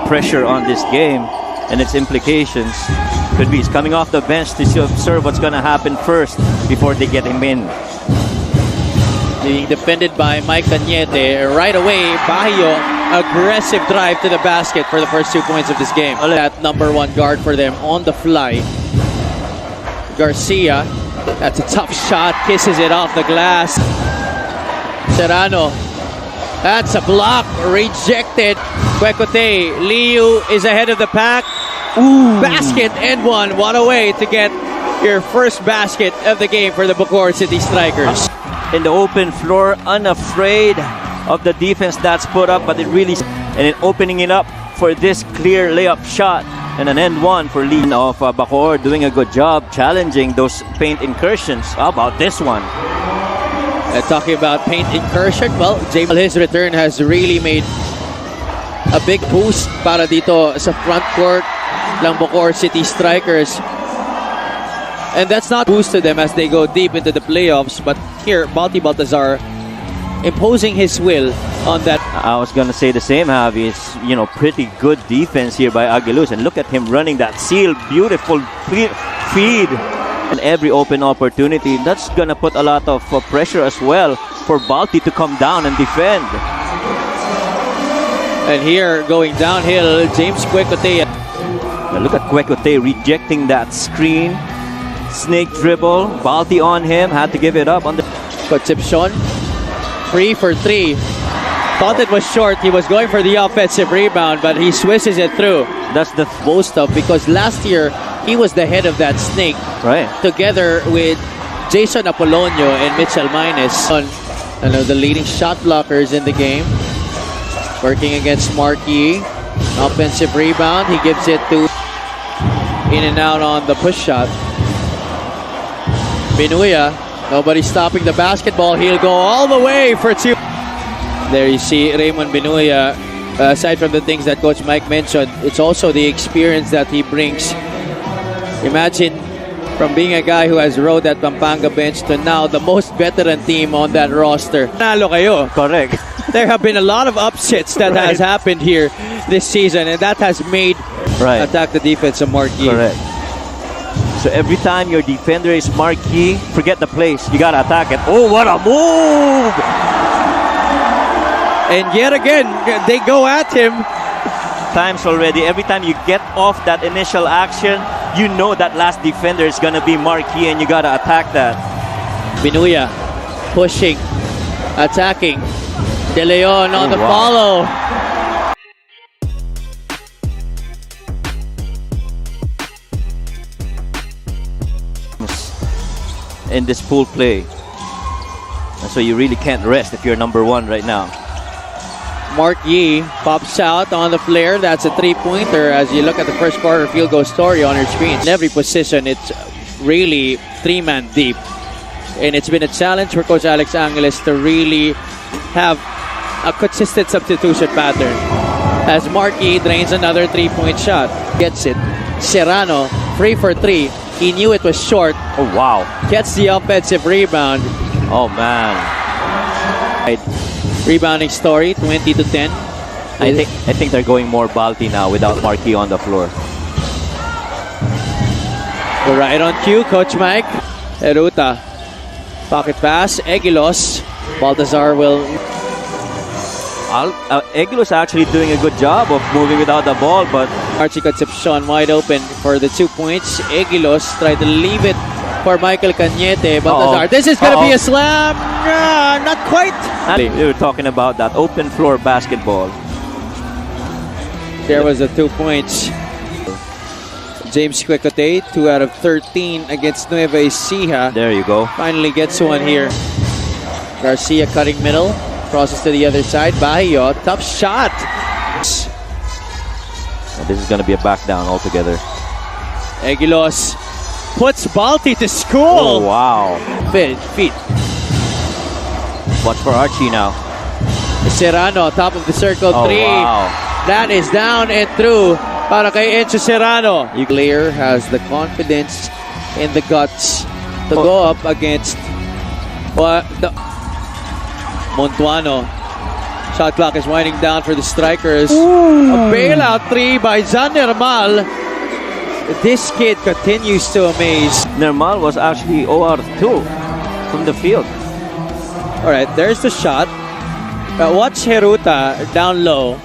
pressure on this game and its implications. Could be he's coming off the bench to observe what's going to happen first before they get him in. Being defended by Mike Cañete. Right away, Bajo, aggressive drive to the basket for the first 2 points of this game. That number one guard for them on the fly. Garcia, that's a tough shot, kisses it off the glass. Serrano, that's a block, rejected. Quecote, Liu is ahead of the pack. Ooh. Basket and one. What a way to get your first basket of the game for the Bacoor City Strikers. In the open floor, unafraid of the defense that's put up, but it really, and then opening it up for this clear layup shot and an end one for Lee of Bacoor, doing a good job challenging those paint incursions. How about this one? Talking about paint incursion, well, his return has really made a big boost para dito sa front court ng Bacoor City Strikers. And that's not boost to them as they go deep into the playoffs. But here, Balti Baltazar imposing his will on that. I was going to say the same, Javi. It's, you know, pretty good defense here by Aguiluz. And look at him running that seal. Beautiful feed. And every open opportunity. That's going to put a lot of pressure as well for Balti to come down and defend. And here, going downhill, James Quecote. Now look at Quecote rejecting that screen. Snake dribble, Balti on him, had to give it up on the Concepcion, 3 for 3. Thought it was short. He was going for the offensive rebound, but he swishes it through. That's the most of, because last year he was the head of that snake, right? Together with Jason Apolonio and Mitchell Mines, one of the leading shot blockers in the game. Working against Marquis, offensive rebound. He gives it to in and out on the push shot. Binuya, nobody stopping the basketball. He'll go all the way for two. There you see Raymond Binuya. Aside from the things that Coach Mike mentioned, it's also the experience that he brings. Imagine from being a guy who has rode that Pampanga bench to now the most veteran team on that roster. Nalo kayo. Correct. There have been a lot of upsets that has happened here this season, and that has made attack the defense of Marquis. Correct. So every time your defender is Marquis, forget the place. You gotta attack it. Oh, what a move! And yet again, they go at him. Times already. Every time you get off that initial action, you know that last defender is gonna be Marquis, and you gotta attack that. Binuya pushing, attacking. De Leon on the follow. In this pool play, and so you really can't rest if you're number one right now. Mark Yee pops out on the flare. That's a three-pointer. As you look at the first quarter field goal story on your screen, in every position it's really three-man deep, and it's been a challenge for Coach Alex Angeles to really have a consistent substitution pattern. As Mark Yee drains another three-point shot, gets it. Serrano 3 for 3. He knew it was short. Oh, wow. Gets the offensive rebound. Oh, man. Rebounding story, 20-10. I think they're going more Balti now without Marquis on the floor. We're right on cue, Coach Mike. Eruta. Pocket pass. Egilos. Baltazar will... Egilos actually doing a good job of moving without the ball, but... Archie Concepcion wide open for the 2 points. Egilos tried to leave it for Michael Cañete. Baltazar. This is going to be a slam. Not quite. We were talking about that open floor basketball. There was the 2 points. James Quecote, 2 out of 13 against Nueva Ecija. There you go. Finally gets one here. Garcia cutting middle. Crosses to the other side. Bajo, tough shot. And this is going to be a back down altogether. Egilos puts Balti to school. Oh, wow. Feet. Watch for Archie now. Serrano, top of the circle, 3. Wow. That is down and through para kay Enzo Serrano. Player has the confidence and the guts to go up against the Montuano. Shot clock is winding down for the strikers. A bailout three by Jan Nermal. This kid continues to amaze. Nermal was actually 0 out of 2 from the field. All right, there's the shot. Watch Heruta down low.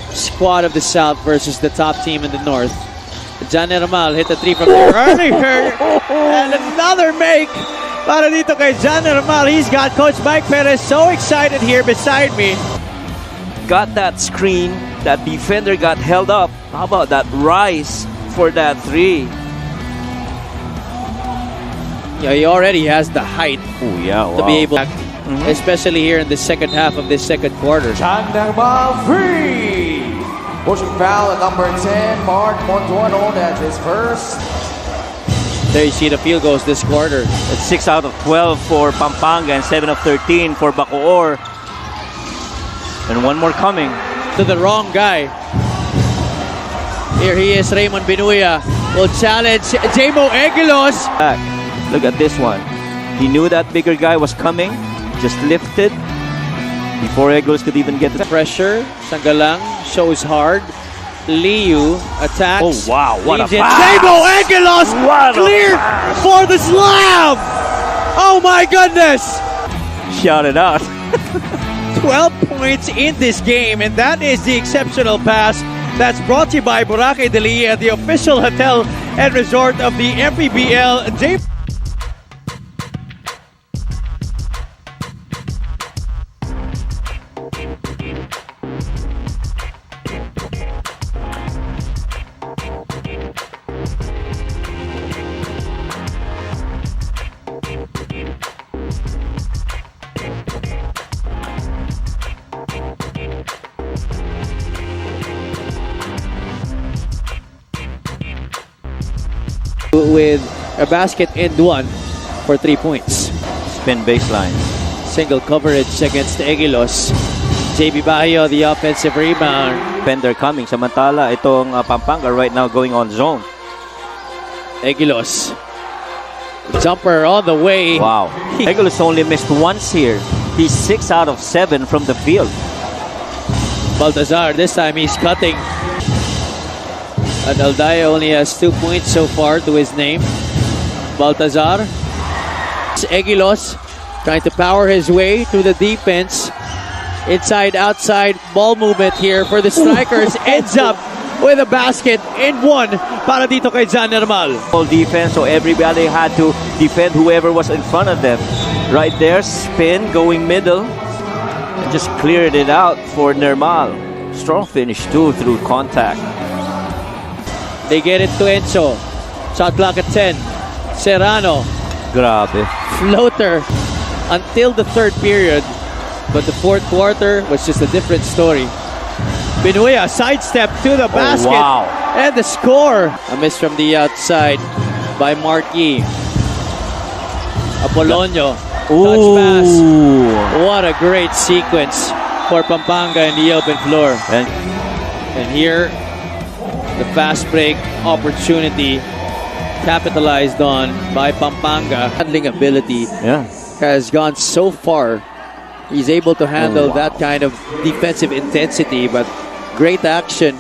Squad of the South versus the top team in the North. Jan Nermal hit the three from there earlier. And another make para dito kay Jan Nermal. He's got Coach Mike Perez so excited here beside me. Got that screen, that defender got held up. How about that rise for that three? Yeah, he already has the height Oh yeah, wow. to be able to, especially here in the second half of this second quarter. Chandang free. Pushing foul at number 10, Mark Montuano. That's his first. There you see the field goals this quarter. It's 6 out of 12 for Pampanga and 7 of 13 for Bacoor. And one more coming. To the wrong guy. Here he is, Raymond Binuya will challenge Jamo Eguilos. Back. Look at this one. He knew that bigger guy was coming. Just lifted before Eguilos could even get the Pressure, Sanggalang shows hard. Liu attacks. Oh wow, what a Leaves it. pass! Jamo Eguilos What a cleared pass! for the slam. Oh my goodness! Shout it out. 12 points in this game, and that is the exceptional pass that's brought to you by Boracay Deli at the official hotel and resort of the MPBL. With a basket and one for 3 points. Spin baseline. Single coverage against Eguilos. JB Bayo, the offensive rebound. Defender coming. Samantala, itong Pampanga right now going on zone. Eguilos. Jumper on the way. Wow. Eguilos only missed once here. He's 6 out of 7 from the field. Baltazar, this time he's cutting. And Aldaya only has 2 points so far to his name. Baltazar. Eguilos trying to power his way through the defense. Inside, outside, ball movement here for the strikers. Ends up with a basket and one para dito kay Jan Nermal. All defense, so everybody had to defend whoever was in front of them. Right there, spin, going middle. And just cleared it out for Nermal. Strong finish too through contact. They get it to Enzo. Shot clock at 10. Serrano. Grabe. Floater until the third period. But the fourth quarter was just a different story. Binuya sidestep to the basket. wow. And the score. A miss from the outside by Mark Yee. Apolonio. Touch pass. Ooh. What a great sequence for Pampanga in the open floor. And here, the fast break opportunity capitalized on by Pampanga. Handling ability Yeah. has gone so far. He's able to handle that kind of defensive intensity, but great action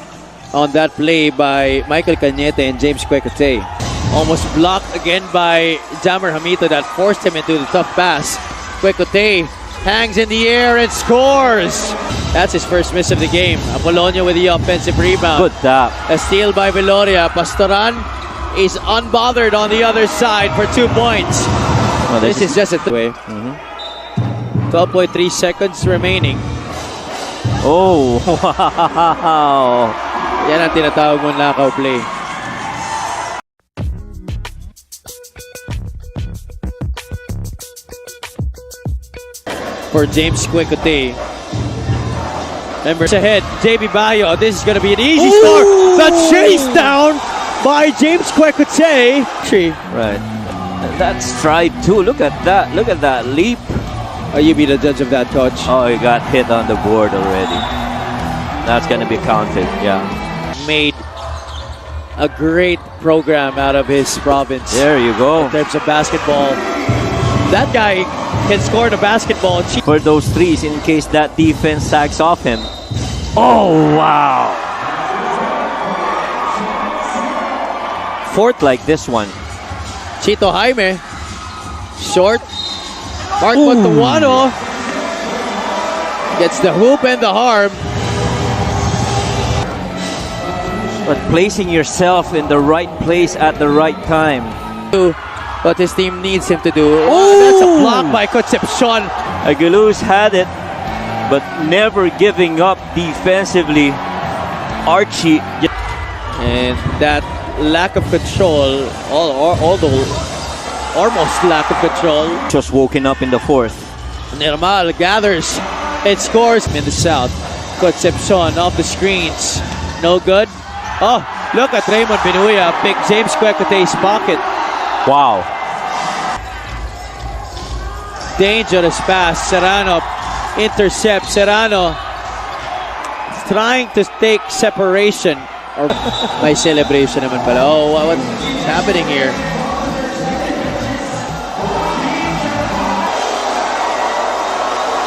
on that play by Michael Cañete and James Quecote. Almost blocked again by Jammer Hamito that forced him into the tough pass. Quecote hangs in the air and scores. That's his first miss of the game. Apolonio with the offensive rebound. Good tap. A steal by Veloria. Pastoran is unbothered on the other side for 2 points. Oh, This is just a way. 12.3 seconds remaining. Oh, wow. Yan ang tinatawag mong knockout play. For James Quecote. Members ahead, JB Bayo. This is going to be an easy score. The chase down by James Quecote. Right. That stride too. Look at that. Look at that leap. Oh, you be the judge of that, coach. Oh, he got hit on the board already. That's going to be counted. Yeah. Made a great program out of his province. There you go. In terms of basketball. That guy can score the basketball. For those threes in case that defense sags off him. Oh, wow. Fourth like this one. Chito Jaime. Short. Mark Montuano. Gets the hoop and the harm. But placing yourself in the right place at the right time. What his team needs him to do. Oh, that's a block by Concepcion. Aguiluz had it, but never giving up defensively. Archie. And that lack of control, although almost lack of control. Just woken up in the fourth. Nirmal gathers and scores in the south. Concepcion off the screens. No good. Oh, look at Raymond Binuya pick James Quecote's pocket. Wow. Dangerous pass. Serrano intercepts. Serrano trying to take separation. Or by celebration naman pala. Oh, what's happening here?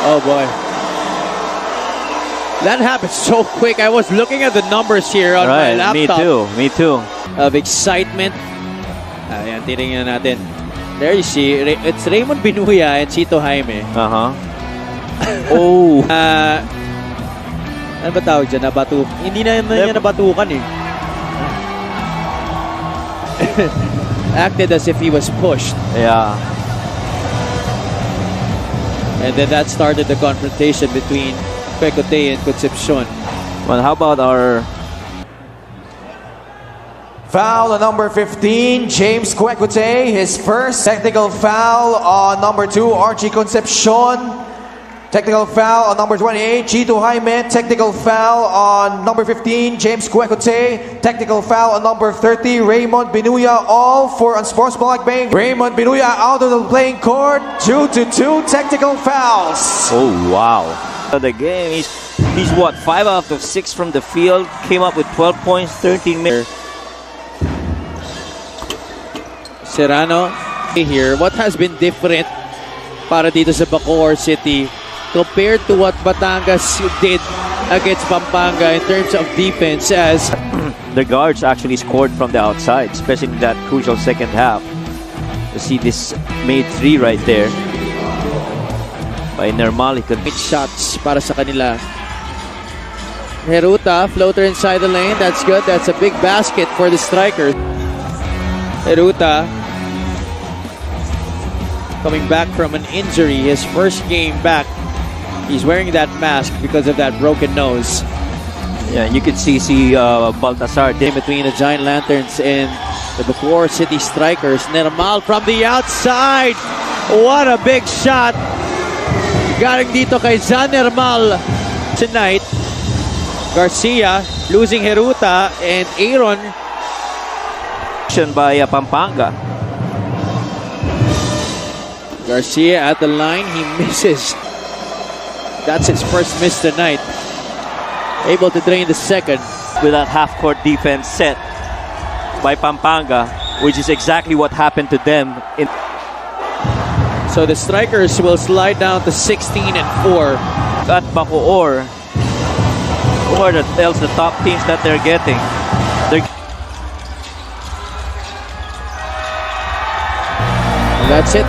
Oh boy. That happened so quick. I was looking at the numbers here on my laptop. Me too. Of excitement. Ayan, titingnan natin. There you see, it's Raymond Binuya and Chito Jaime. Oh. Ano ba tawag dyan? Hindi na niya nabatukan eh. Acted as if he was pushed. Yeah. And then that started the confrontation between Quecote and Concepcion. Well, how about our... Foul on number 15, James Quecote. His first technical foul on number 2, Archie Concepcion. Technical foul on number 28, Chito Jaime. Technical foul on number 15, James Quecote. Technical foul on number 30, Raymond Binuya. All for unsportsmanlike behavior. Raymond Binuya out of the playing court. 2-2 technical fouls. Oh, wow. The game, he's what, 5 out of 6 from the field. Came up with 12 points, 13 minutes. Serrano here. What has been different para dito sa Bacoor City compared to what Batangas did against Pampanga in terms of defense, as the guards actually scored from the outside, especially in that crucial second half. You see this made 3 right there by Nirmal. Shots para sa kanila. Heruta, floater inside the lane. That's good. That's a big basket for the striker. Heruta coming back from an injury, his first game back. He's wearing that mask because of that broken nose. Yeah, you could see Baltasar in between the Giant Lanterns and the Bacoor City Strikers. Nirmal from the outside. What a big shot. Galing dito kay Zan Nirmal tonight. Garcia losing Heruta and Aaron. By Pampanga. Garcia at the line, he misses. That's his first miss tonight. Able to drain the second. With that half-court defense set by Pampanga, which is exactly what happened to them. So the Strikers will slide down to 16-4. At Bacoor, who are the top teams that they're getting? And that's it.